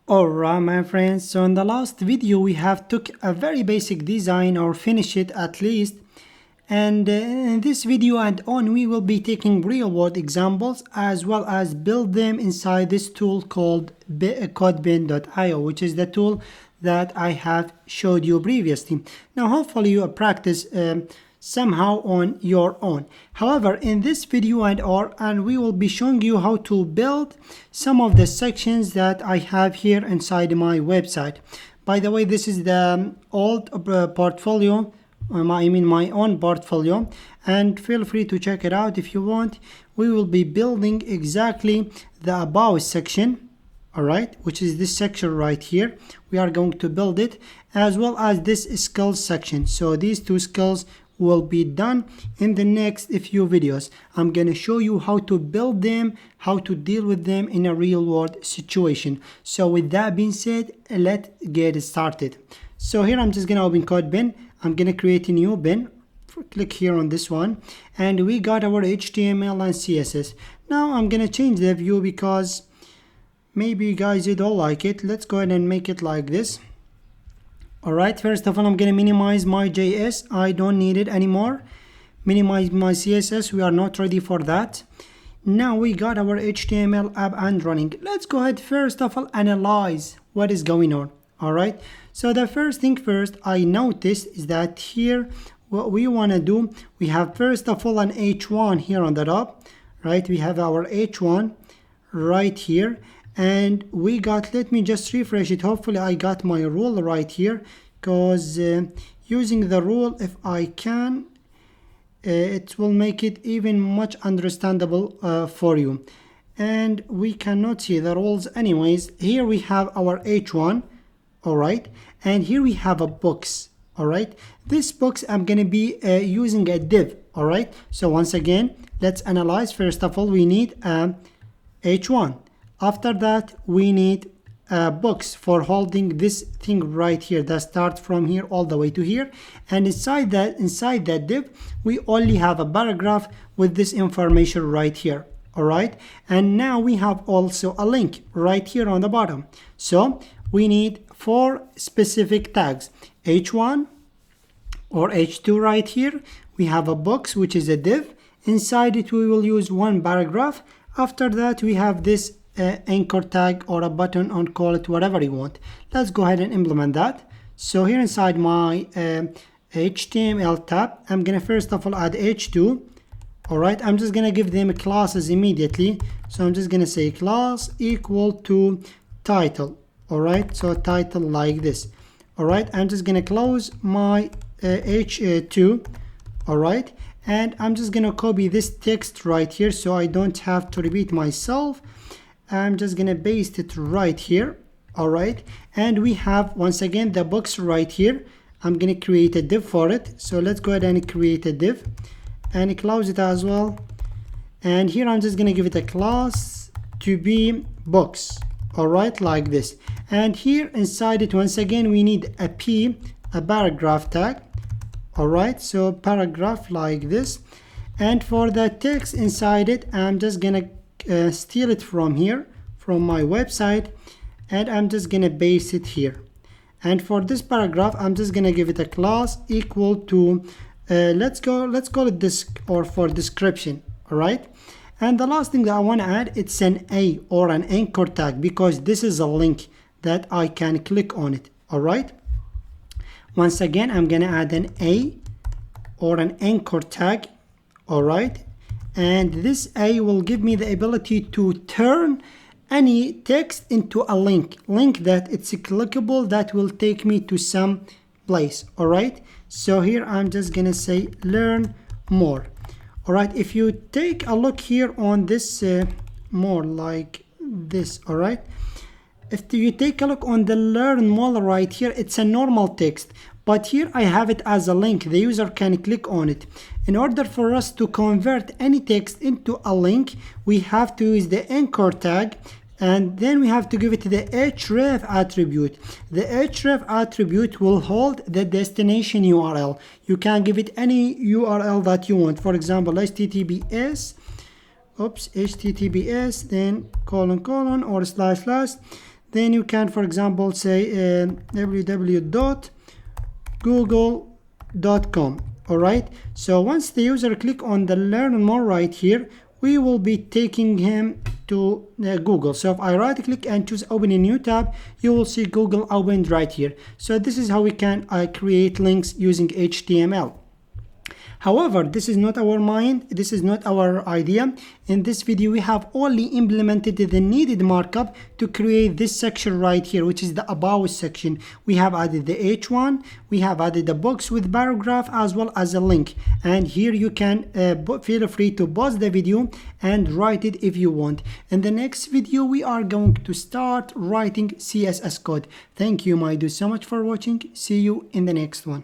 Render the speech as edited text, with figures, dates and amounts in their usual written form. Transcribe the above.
Alright my friends, so in the last video we have took a very basic design or finish it at least, and in this video and on we will be taking real world examples as well as build them inside this tool called codebin.io, which is the tool that I have showed you previously. Now hopefully you practice somehow on your own. However, in this video and we will be showing you how to build some of the sections that I have here inside my website. By the way, this is the old portfolio, my own portfolio, and feel free to check it out if you want. We will be building exactly the about section, alright, which is this section right here. We are going to build it, as well as this skills section. So these two skills will be done in the next few videos. I'm gonna show you how to build them, how to deal with them in a real world situation. So with that being said, let's get started. So here I'm just gonna open CodeBin. I'm gonna create a new bin. Click here on this one, and we got our HTML and CSS. Now I'm gonna change the view because maybe you guys you don't like it. Let's go ahead and make it like this. Alright, first of all, I'm going to minimize my JS. I don't need it anymore. Minimize my CSS. We are not ready for that. Now we got our HTML app and running. Let's go ahead first of all analyze what is going on. Alright, so the first thing first I noticed is that here what we want to do, we have first of all an H1 here on the top. Right, we have our H1 right here. And we got, let me just refresh it. Hopefully I got my rule right here, because using the rule, if I can, it will make it even much understandable for you. And we cannot see the rules anyways. Here we have our H1, all right, and here we have a box, all right. This box I'm going to be using a div, all right. So once again, let's analyze. First of all, we need H1. After that, we need a box for holding this thing right here that starts from here all the way to here. And inside that div, we only have a paragraph with this information right here. All right. And now we have also a link right here on the bottom. So we need 4 specific tags. H1 or H2 right here. We have a box, which is a div. Inside it, we will use 1 paragraph. After that, we have this anchor tag or a button, on call it whatever you want. Let's go ahead and implement that. So here inside my HTML tab, I'm gonna first of all add H2. All right, I'm just gonna give them classes immediately. So I'm just gonna say class equal to title. All right, so title like this. All right, I'm just gonna close my H2. All right, and I'm just gonna copy this text right here so I don't have to repeat myself. I'm just gonna paste it right here. All right, and we have once again the box right here. I'm gonna create a div for it. So let's go ahead and create a div and close it as well. And here I'm just gonna give it a class to be box. All right, like this. And here inside it, once again, we need a paragraph tag. All right, so paragraph like this. And for the text inside it, I'm just gonna steal it from here, from my website, and I'm just gonna base it here. And for this paragraph, I'm just gonna give it a class equal to let's call it this, or for description. All right, and the last thing that I want to add, it's an A or an anchor tag, because this is a link that I can click on it. All right, once again, I'm gonna add an A or an anchor tag. All right, and this A will give me the ability to turn any text into a link that it's clickable, that will take me to some place. All right, so here I'm just gonna say learn more. All right, if you take a look here on this more like this, all right, if you take a look on the learn more right here, it's a normal text, but here I have it as a link. The user can click on it. In order for us to convert any text into a link, we have to use the anchor tag, and then we have to give it the href attribute. The href attribute will hold the destination URL. You can give it any URL that you want. For example, https, then : or // then you can, for example, say www.google.com. all right, so once the user click on the learn more right here, we will be taking him to Google. So if I right click and choose open a new tab, you will see Google opened right here. So this is how we can create links using HTML. However, this is not our mind, this is not our idea. In this video, we have only implemented the needed markup to create this section right here, which is the about section. We have added the H1, we have added the box with paragraph as well as a link. And here you can feel free to pause the video and write it if you want. In the next video, we are going to start writing CSS code. Thank you, my dude, so much for watching. See you in the next one.